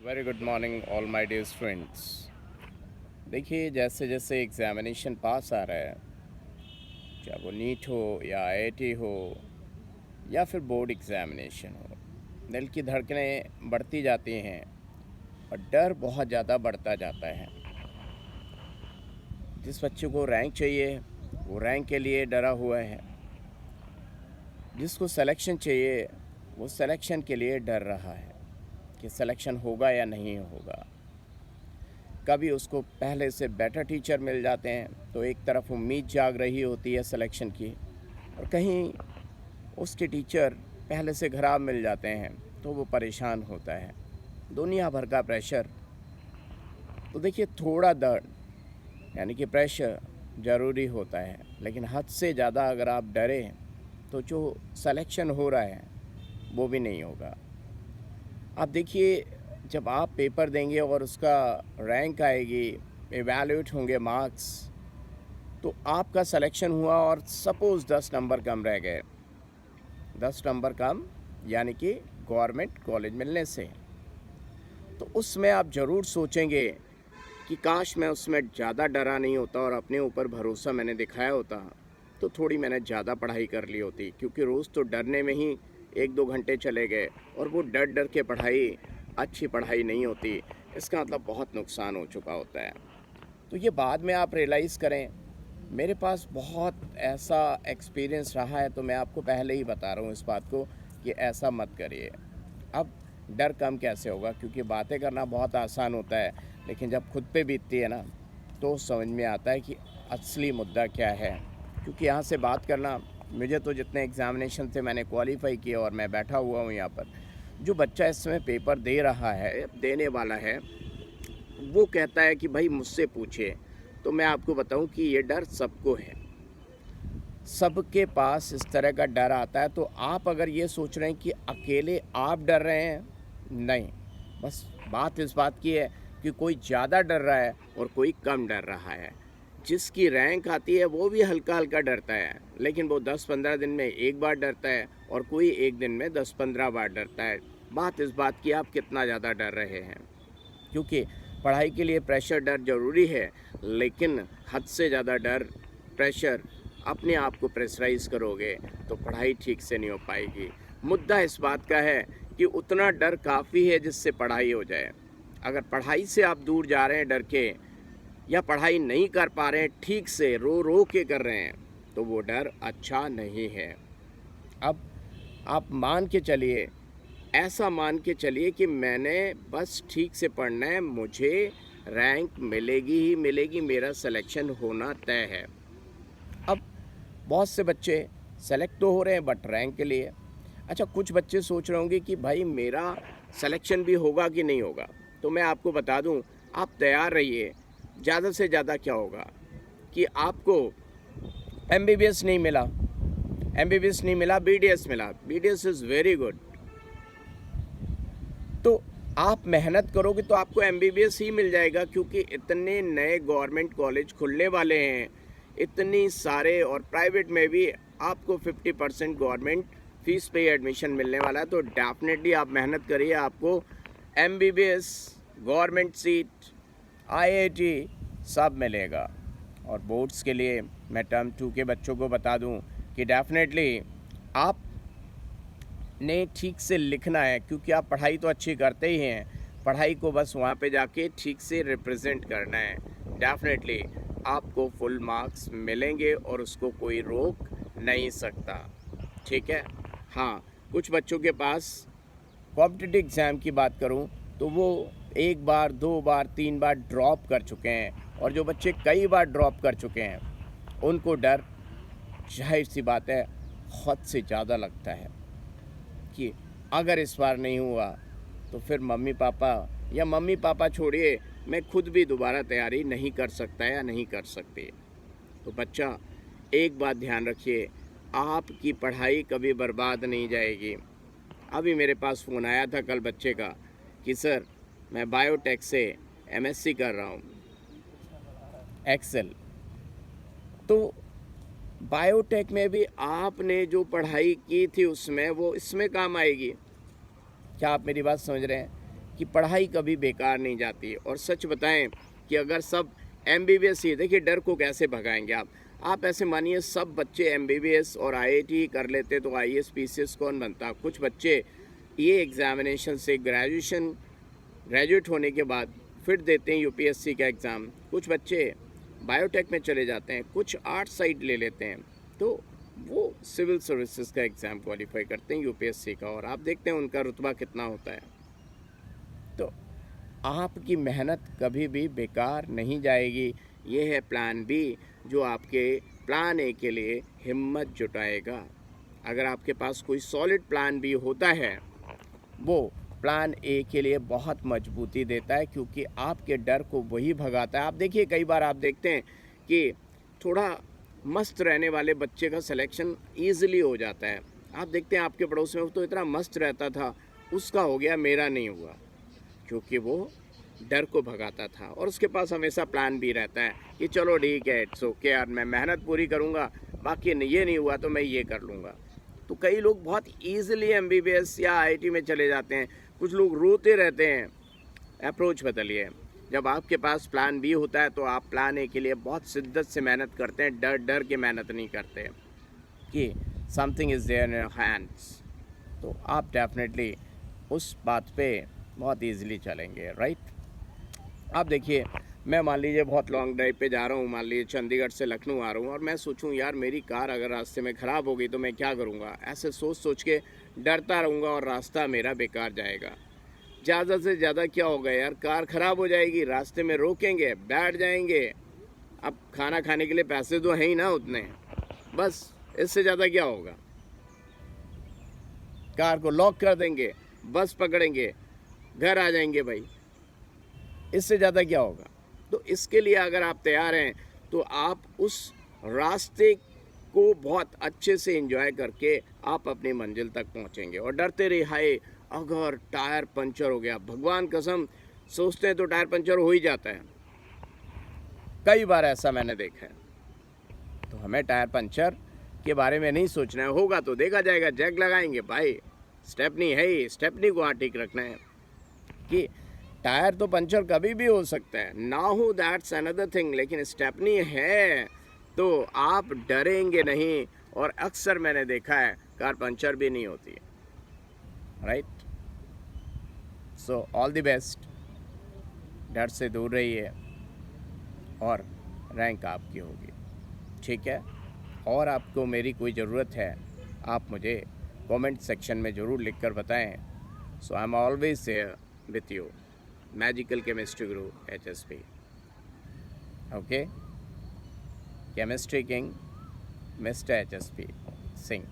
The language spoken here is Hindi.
Very good morning all my dear students. देखिए, जैसे जैसे एग्ज़ामिनेशन पास आ रहा है, चाहे वो नीट हो या आईआईटी हो या फिर बोर्ड एग्ज़ामिनेशन हो, दिल की धड़कनें बढ़ती जाती हैं और डर बहुत ज़्यादा बढ़ता जाता है। जिस बच्चे को रैंक चाहिए वो रैंक के लिए डरा हुआ है, जिसको सिलेक्शन चाहिए वो सिलेक्शन के लिए डर रहा है कि सिलेक्शन होगा या नहीं होगा। कभी उसको पहले से बेटर टीचर मिल जाते हैं तो एक तरफ उम्मीद जाग रही होती है सिलेक्शन की, और कहीं उसके टीचर पहले से ख़राब मिल जाते हैं तो वो परेशान होता है। दुनिया भर का प्रेशर। तो देखिए, थोड़ा दर्द यानी कि प्रेशर ज़रूरी होता है, लेकिन हद से ज़्यादा अगर आप डरें तो जो सिलेक्शन हो रहा है वो भी नहीं होगा। आप देखिए, जब आप पेपर देंगे और उसका रैंक आएगी, इवैल्यूएट होंगे मार्क्स, तो आपका सिलेक्शन हुआ और सपोज़ 10 नंबर कम रह गए, 10 नंबर कम यानी कि गवर्नमेंट कॉलेज मिलने से, तो उसमें आप ज़रूर सोचेंगे कि काश मैं उसमें ज़्यादा डरा नहीं होता और अपने ऊपर भरोसा मैंने दिखाया होता, तो थोड़ी मैंने ज़्यादा पढ़ाई कर ली होती। क्योंकि रोज़ तो डरने में ही 1-2 घंटे चले गए, और वो डर डर के पढ़ाई अच्छी पढ़ाई नहीं होती। इसका मतलब बहुत नुकसान हो चुका होता है। तो ये बाद में आप रियलाइज़ करें। मेरे पास बहुत ऐसा एक्सपीरियंस रहा है, तो मैं आपको पहले ही बता रहा हूँ इस बात को कि ऐसा मत करिए। अब डर कम कैसे होगा, क्योंकि बातें करना बहुत आसान होता है, लेकिन जब खुद पे बीतती है ना तो समझ में आता है कि असली मुद्दा क्या है। क्योंकि यहाँ से बात करना, मुझे तो जितने एग्ज़ामिनेशन थे मैंने क्वालिफाई किए और मैं बैठा हुआ हूँ यहाँ पर। जो बच्चा इस समय पेपर दे रहा है, देने वाला है, वो कहता है कि भाई मुझसे पूछे, तो मैं आपको बताऊं कि ये डर सबको है। सबके पास इस तरह का डर आता है। तो आप अगर ये सोच रहे हैं कि अकेले आप डर रहे हैं, नहीं, बस बात इस बात की है कि कोई ज़्यादा डर रहा है और कोई कम डर रहा है। जिसकी रैंक आती है वो भी हल्का हल्का डरता है, लेकिन वो 10-15 दिन में एक बार डरता है, और कोई एक दिन में 10-15 बार डरता है। बात इस बात की आप कितना ज़्यादा डर रहे हैं। क्योंकि पढ़ाई के लिए प्रेशर डर ज़रूरी है, लेकिन हद से ज़्यादा डर प्रेशर, अपने आप को प्रेशराइज़ करोगे तो पढ़ाई ठीक से नहीं हो पाएगी। मुद्दा इस बात का है कि उतना डर काफ़ी है जिससे पढ़ाई हो जाए। अगर पढ़ाई से आप दूर जा रहे हैं डर के, या पढ़ाई नहीं कर पा रहे हैं ठीक से, रो रो के कर रहे हैं, तो वो डर अच्छा नहीं है। अब आप मान के चलिए, ऐसा मान के चलिए कि मैंने बस ठीक से पढ़ना है, मुझे रैंक मिलेगी ही मिलेगी, मेरा सिलेक्शन होना तय है। अब बहुत से बच्चे सेलेक्ट तो हो रहे हैं बट रैंक के लिए। अच्छा, कुछ बच्चे सोच रहे होंगे कि भाई मेरा सिलेक्शन भी होगा कि नहीं होगा। तो मैं आपको बता दूं, आप तैयार रहिए। ज़्यादा से ज़्यादा क्या होगा कि आपको एमबीबीएस नहीं मिला, एमबीबीएस नहीं मिला, बीडीएस मिला। BDS is very good. तो आप मेहनत करोगे तो आपको एमबीबीएस ही मिल जाएगा, क्योंकि इतने नए गवर्नमेंट कॉलेज खुलने वाले हैं, इतनी सारे, और प्राइवेट में भी आपको 50% गवर्नमेंट फीस पे एडमिशन मिलने वाला है। तो डेफिनेटली आप मेहनत करिए, आपको एमबीबीएस, गवर्नमेंट सीट, आईआईटी सब मिलेगा। और बोर्ड्स के लिए मैं टर्म 2 के बच्चों को बता दूं कि डेफिनेटली आप ने ठीक से लिखना है, क्योंकि आप पढ़ाई तो अच्छी करते ही हैं, पढ़ाई को बस वहाँ पे जाके ठीक से रिप्रेजेंट करना है। डेफिनेटली आपको फुल मार्क्स मिलेंगे और उसको कोई रोक नहीं सकता। ठीक है। हाँ, कुछ बच्चों के पास कॉम्पिटिटिव एग्ज़ाम की बात करूं तो वो 1 बार, 2 बार, 3 बार ड्रॉप कर चुके हैं, और जो बच्चे कई बार ड्रॉप कर चुके हैं उनको डर, जाहिर सी बात है, हद से ज़्यादा लगता है कि अगर इस बार नहीं हुआ तो फिर मम्मी पापा छोड़िए, मैं खुद भी दोबारा तैयारी नहीं कर सकता या नहीं कर सकती। तो बच्चा, एक बात ध्यान रखिए, आपकी पढ़ाई कभी बर्बाद नहीं जाएगी। अभी मेरे पास फ़ोन आया था कल बच्चे का कि सर मैं बायोटेक से एमएससी कर रहा हूँ, एक्सेल। तो बायोटेक में भी आपने जो पढ़ाई की थी उसमें वो इसमें काम आएगी। क्या आप मेरी बात समझ रहे हैं कि पढ़ाई कभी बेकार नहीं जाती। और सच बताएं कि अगर सब MBBS ही, देखिए डर को कैसे भगाएंगे आप ऐसे मानिए सब बच्चे MBBS और IIT कर लेते तो IAS PCS कौन बनता। कुछ बच्चे ये एग्ज़ामिनेशन से ग्रेजुएट होने के बाद फिर देते हैं UPSC का एग्ज़ाम। कुछ बच्चे बायोटेक में चले जाते हैं, कुछ आर्ट साइड ले लेते हैं, तो वो सिविल सर्विसेज का एग्ज़ाम क्वालिफाई करते हैं UPSC का, और आप देखते हैं उनका रुतबा कितना होता है। तो आपकी मेहनत कभी भी बेकार नहीं जाएगी। ये है प्लान B, जो आपके प्लान A के लिए हिम्मत जुटाएगा। अगर आपके पास कोई सॉलिड प्लान B होता है, वो प्लान A के लिए बहुत मजबूती देता है, क्योंकि आपके डर को वही भगाता है। आप देखिए कई बार आप देखते हैं कि थोड़ा मस्त रहने वाले बच्चे का सिलेक्शन ईज़िली हो जाता है। आप देखते हैं आपके पड़ोस में वो तो इतना मस्त रहता था, उसका हो गया, मेरा नहीं हुआ, क्योंकि वो डर को भगाता था। और उसके पास हमेशा प्लान B रहता है कि चलो ठीक है, इट्स ओके यार, मैं मेहनत पूरी करूँगा, बाकी ये नहीं हुआ तो मैं ये कर लूँगा। तो कई लोग बहुत ईज़िली MBBS या IIT में चले जाते हैं। कुछ लोग रोते रहते हैं। अप्रोच बदलिए। जब आपके पास प्लान B होता है तो आप प्लान A के लिए बहुत शिद्दत से मेहनत करते हैं, डर के मेहनत नहीं करते कि something is there in your hands. तो आप डेफिनेटली उस बात पे बहुत ईज़िली चलेंगे, राइट। आप देखिए, मैं मान लीजिए बहुत लॉन्ग ड्राइव पे जा रहा हूँ, मान लीजिए चंडीगढ़ से लखनऊ आ रहा हूँ, और मैं सोचूं यार मेरी कार अगर रास्ते में ख़राब हो गई तो मैं क्या करूँगा। ऐसे सोच के डरता रहूँगा और रास्ता मेरा बेकार जाएगा। ज़्यादा से ज़्यादा क्या होगा यार, कार ख़राब हो जाएगी, रास्ते में रोकेंगे, बैठ जाएंगे। अब खाना खाने के लिए पैसे तो हैं ही ना उतने, बस इससे ज़्यादा क्या होगा। कार को लॉक कर देंगे, बस पकड़ेंगे, घर आ जाएंगे भाई, इससे ज़्यादा क्या होगा। तो इसके लिए अगर आप तैयार हैं तो आप उस रास्ते को बहुत अच्छे से एंजॉय करके आप अपनी मंजिल तक पहुंचेंगे। और डरते रहे, हाय अगर टायर पंचर हो गया, भगवान कसम सोचते हैं तो टायर पंचर हो ही जाता है, कई बार ऐसा मैंने देखा है। तो हमें टायर पंचर के बारे में नहीं सोचना है, होगा तो देखा जाएगा, जैक लगाएंगे भाई, स्टेपनी है ही, स्टेपनी को वहाँ ठीक रखना है। कि टायर तो पंचर कभी भी हो सकता है, ना हो दैट्स अनदर थिंग, लेकिन स्टेपनी है तो आप डरेंगे नहीं। और अक्सर मैंने देखा है कार पंचर भी नहीं होती है, right. So all the best, डर से दूर रहिए और रैंक आपकी होगी, ठीक है। और आपको मेरी कोई ज़रूरत है, आप मुझे कमेंट सेक्शन में ज़रूर लिख कर बताएं। So I am always here with you, magical chemistry guru HSP, okay. Chemistry king mister HSP Singh.